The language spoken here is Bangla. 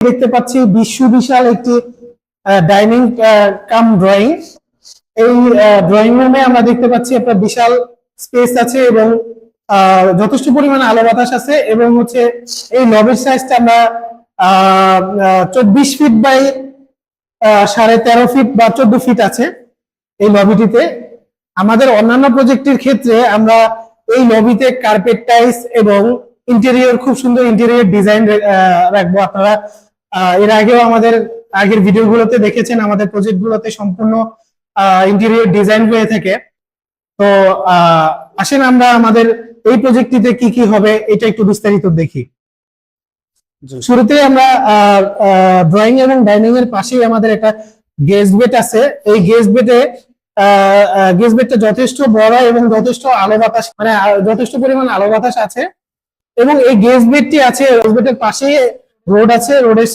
দেখতে পাচ্ছি বিশাল একটি ডাইনিং কাম ড্রয়িং। এই ড্রয়িং রুমে আমরা দেখতে পাচ্ছি একটা বিশাল স্পেস আছে এবং যথেষ্ট পরিমাণে আলো বাতাস আছে এবং হচ্ছে এই লবির সাইজটা আমরা 24 ফিট বাই 13.5 ফিট বা 14 ফিট আছে এই লবিটিতে। আমাদের অন্যান্য প্রজেক্টের ক্ষেত্রে আমরা এই লবিতে কার্পেট টাইলস এবং ইন্টেরিয়র খুব সুন্দর ইন্টেরিয়র ডিজাইন রাখবো। আপনারা এর আগেও আমাদের আগের ভিডিওগুলোতে দেখেছেন আমাদের প্রজেক্টগুলোতে সম্পূর্ণ ইন্টেরিয়র ডিজাইন হয়ে থাকে। তো আসেন আমরা আমাদের এই প্রজেক্টটিতে কি কি হবে এটা একটু বিস্তারিত দেখি। শুরুতে আমরা ড্রয়িং এবং ডাইনিং এর পাশেই আমাদের একটা গেস্ট বেড আছে। এই গেস্ট বেডটা যথেষ্ট বড় এবং যথেষ্ট আলো বাতাস মানে যথেষ্ট পরিমাণ আলো বাতাস আছে এবং এই গেস্ট বেডটি আছে গেস্ট বেডের পাশেই রোড আছে। রোডের